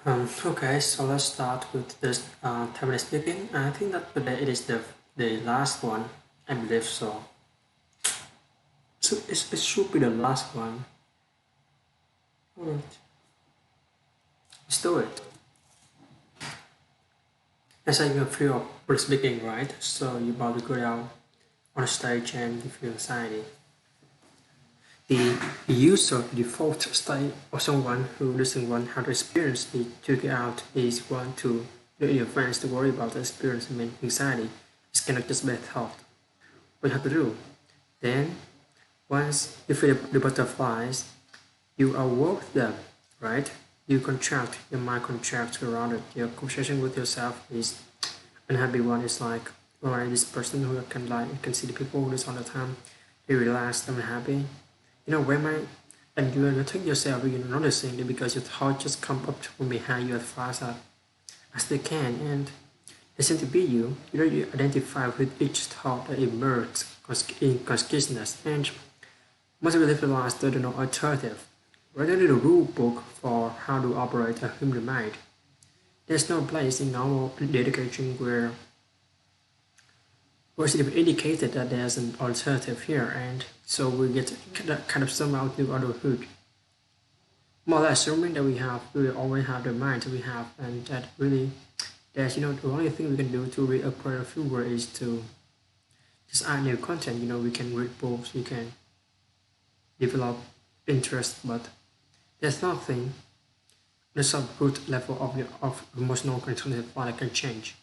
Okay, so let's start with this tablet speaking. I think that today it is the last one. I believe so. So it should be the last one. Alright, let's do it. As I you feel public speaking, right? So you're about to go down on a stage and you feel anxiety. The use of default state of someone who doesn't want how to experience it to get out is one to your friends to worry about the experience and anxiety. It's cannot just be thought. What you have to do? Then, once you feel the butterflies, you award them, right? You contract, your mind contracts around it. Your conversation with yourself is unhappy one. It's like, alright, this person who can like, you can see the people who is all the time, they relaxed, I'm happy. When I, and you are not yourself, you're noticing it because your thought just come up from behind you as fast as they can, and they seem to be you. You identify with each thought that emerges in consciousness, and most people realize there is no alternative. Rather than a rule book for how to operate a human mind, there's no place in normal education where it's indicated that there's an alternative here, and so we get kind of somehow to adulthood. More or less, assuming that we always have the mind that we have, and that really, there's the only thing we can do to reacquire a few words is to just add new content. We can read books, we can develop interest, but there's nothing the sub-root level of emotional control that can change.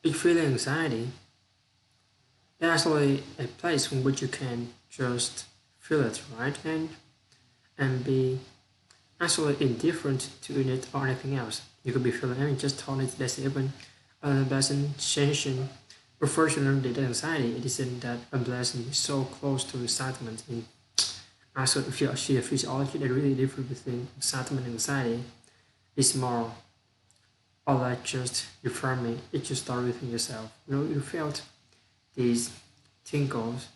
If you feel anxiety, there's actually a place from which you can just feel it, right? And be actually indifferent to it or anything else. You could be feeling any just thought it there's even an unpleasant sensation. Refer to learn that anxiety, it isn't that unpleasant, it's so close to excitement. And also, if you see a physiology that really different between excitement and anxiety, it's more or like just affirming it just start within yourself. You felt these tingles,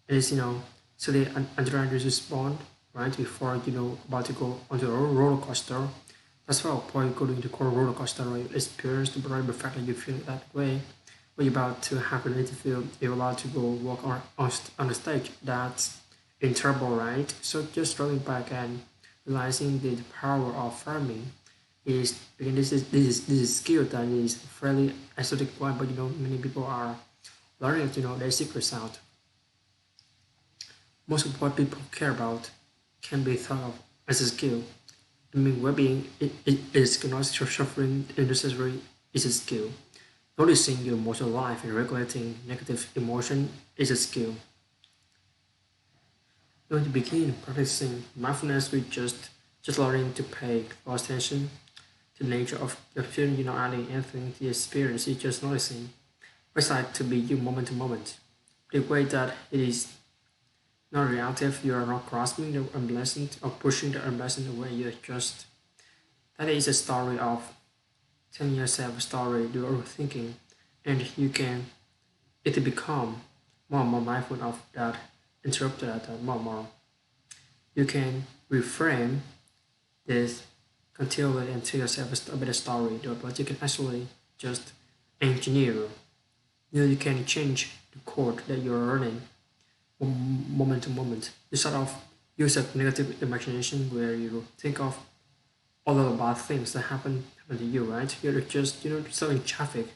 and it's so the adrenaline respond right before about to go onto a roller coaster. That's why before you go into a roller coaster, right, you experience the fact that you feel that way. When you're about to happen to feel you're allowed to go walk on the stage. That's interval, right? So just drawing back and realizing the power of farming is again this is skill that is fairly exotic one, but many people are learning their secrets out. Most of what people care about can be thought of as a skill. I mean, well-being it is not suffering unnecessary is a skill. Noticing your emotional life and regulating negative emotion is a skill. Going to begin practicing mindfulness with just learning to pay close attention to the nature of the feeling, adding anything to the experience, it's just noticing. It's like to be you moment to moment. The way that it is not reactive, you are not grasping the unpleasant or pushing the unpleasant away, you're just that is a story of telling yourself a story, do overthinking, and you can it become more and more mindful of that interrupted that more and more. You can reframe this continually and tell yourself a better story, but you can actually just engineer. You can change the code that you're learning from moment to moment. You sort of use a negative imagination where you think of all the bad things that happen to you, right? You're just still in traffic,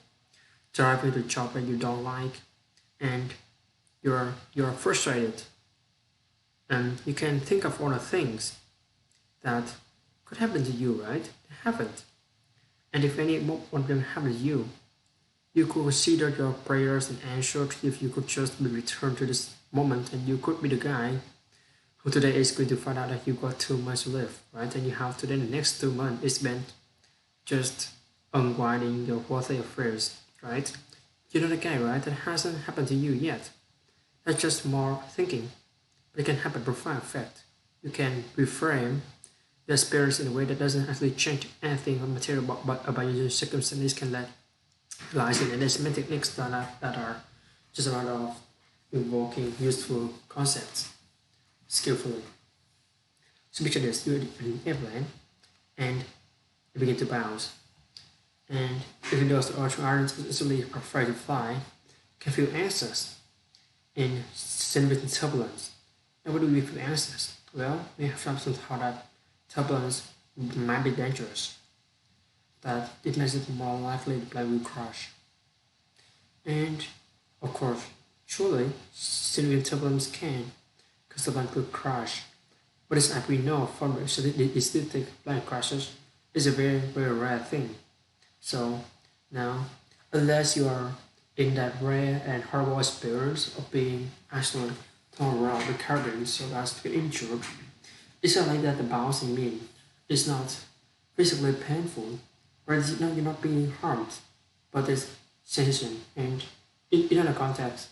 driving to a job that you don't like, and you're frustrated, and you can think of all the things that could happen to you, right? They haven't, and if any one of them happen to you, you could consider your prayers and answered if you could just be returned to this moment, and you could be the guy who today is going to find out that you got 2 months to live, right? And you have to then the next 2 months is spent just unwinding your worldly affairs, right? You're not a guy, right? That hasn't happened to you yet. That's just more thinking, but it can have a profound effect. You can reframe the experience in a way that doesn't actually change anything on material, but your circumstances can let lies in. And there's many techniques that are just a matter of invoking useful concepts skillfully. So picture this, you're in an airplane and you begin to bounce. And even though the ocean aren't easily afraid to fly, can feel anxious in significant turbulence. And what do we feel anxious? Well, we have some thought that turbulence might be dangerous, that it makes it more likely the plane will crash. And of course, surely significant turbulence can cause the plane could crash. But as we know from the statistic, plane crashes is a very, very rare thing. So now, unless you are in that rare and horrible experience of being actually thrown around the cabin so as to get injured, it's not like that the bouncing mean. It's not physically painful, or you're not being harmed, but it's sensation. And in other context,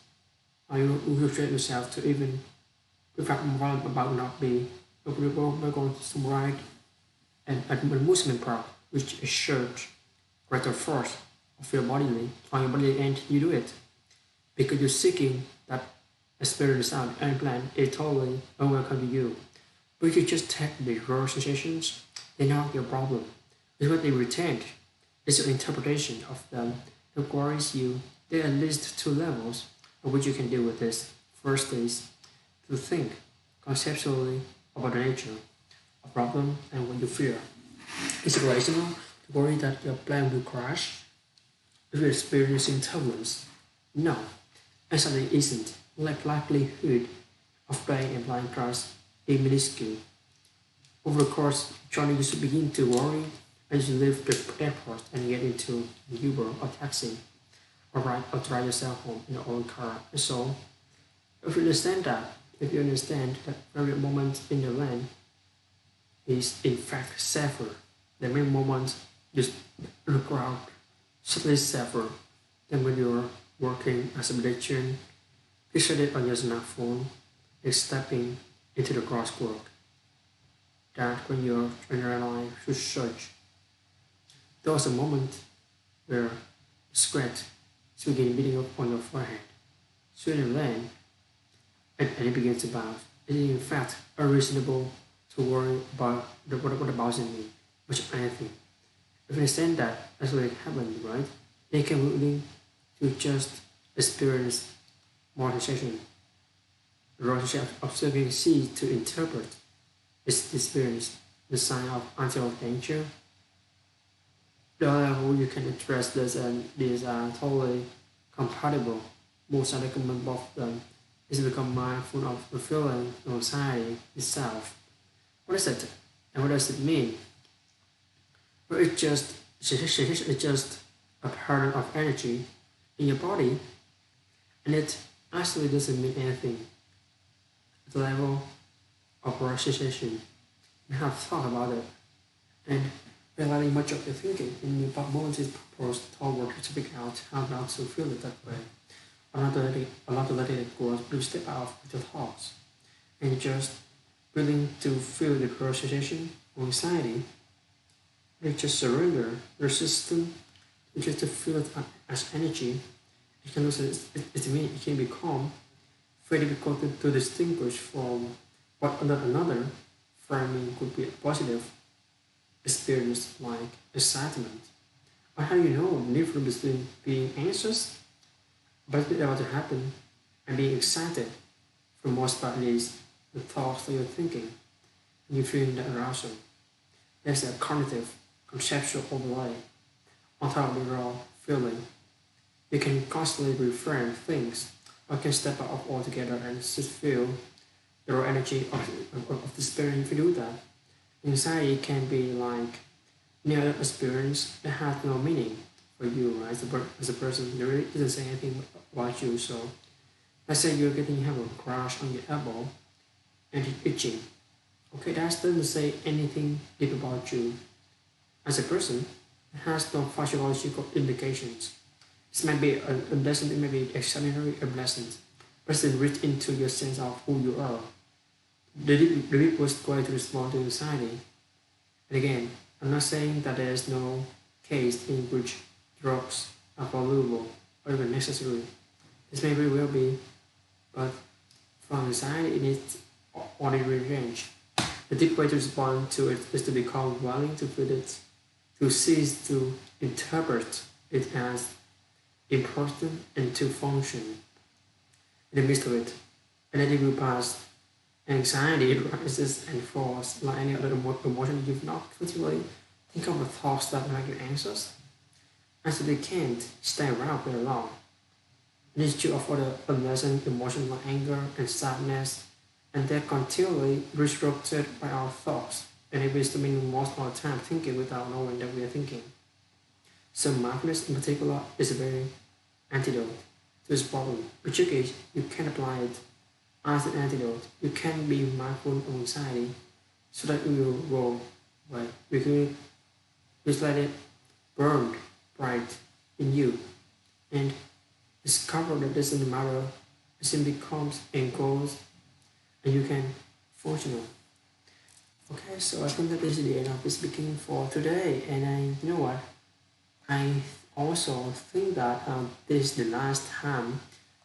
you train yourself to even without worrying about not being we're going to ride and an amusement park, which is shirt greater force of your bodily on your body, and you do it because you're seeking that experience out and plan it totally unwelcome to you. But if you just take the raw sensations, they're not your problem. It's what they retain. It's your interpretation of them that worries you. There are at least two levels of which you can deal with this. First is to think conceptually about the nature of problem and what you fear. Is it rational to worry that your plane will crash if you're experiencing turbulence? No, actually it isn't. Like likelihood of plane and plane crash is minuscule. Over the course, Johnny used to begin to worry as you leave the airport and get into an Uber or taxi, or drive yourself home in your own car. And so, if you understand that every moment in the land is in fact safer, the many moments just in the crowd subtly safer than when you're working as a pedestrian, picture it on your smartphone, is stepping into the crosswalk. That when you're in your life should search. There was a moment where sweat is beginning beating up on your forehead. Soon you land and it begins to bounce. It is in fact unreasonable to worry about what the bouncing means, much of anything. If you understand that that's what happened, right? They can be willing to just experience more sensation. The relationship of observing see to interpret its experience, the sign of until danger. The level you can address this and these are totally compatible. Most other common both of them is to become mindful of the feeling of anxiety itself. What is it? And what does it mean? Well, it's just a pattern of energy in your body, and it actually doesn't mean anything. At the level of raw sensation, you have thought about it, and realizing much of your thinking in your moments is proposed toward to speak out how not to feel it that way. Or not to let it go, to step out with your thoughts, and just willing to feel the raw sensation or anxiety. You just surrender your system, you just to feel it as energy. It can also it can be calm, very difficult to distinguish from what another framing could be a positive experience like excitement. But how do you know the difference between being anxious about it about to happen and being excited? For the most part, it is the thoughts that you're thinking and you feeling that arousal. There's a cognitive, conceptual overlay on top of the raw feeling. You can constantly reframe things or can step out altogether and just feel the raw energy of the experience. If you do that, anxiety can be like near experience that has no meaning for you, right? As a person, it really doesn't say anything about you. So let's say you're getting have a crash on your elbow and it's itching. Okay, that doesn't say anything deep about you. As a person, it has no physiological implications. It might be a blessing, it may be extraordinary a blessing, but it's rich into your sense of who you are. The deep was going to respond to anxiety. And again, I'm not saying that there is no case in which drugs are valuable or even necessary. This may very well be, but from anxiety in its ordinary range, The deep way to respond to it is to become willing to feel it, to cease to interpret it as important and to function in the midst of it. And then it will pass. Anxiety rises and falls like any other emotion you've not particularly think of the thoughts that make you anxious. And so they can't stay around very long. It is true of other unpleasant emotions like anger and sadness, and they're continually restricted by our thoughts. And it is to spending most of our time thinking without knowing that we are thinking. So mindfulness in particular is a very antidote to this problem. The trick is you can apply it as an antidote. You can be mindful of anxiety so that you will go away. You can just let it burn bright in you and discover that it doesn't matter. It simply comes and goes and you can function. Okay, so I think that this is the end of the speaking for today. And you know what? I also think that this is the last time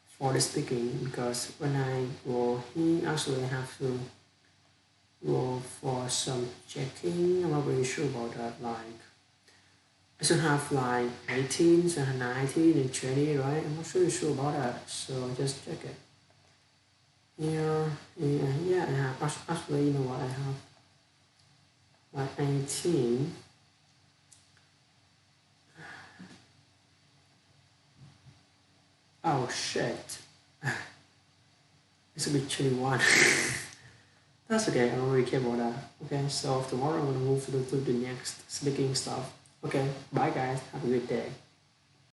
for the speaking because when I go here, actually I have to go for some checking. I'm not really sure about that. Like I should have like 18, so 19 and 20, right? I'm not really sure about that. So just check it. Here, yeah, I have. Actually, you know what? I have like 18. Oh shit. It's a bit 21. That's okay, I don't really care about that. Okay, so tomorrow I'm gonna move to the next speaking stuff. Okay, bye guys, have a good day.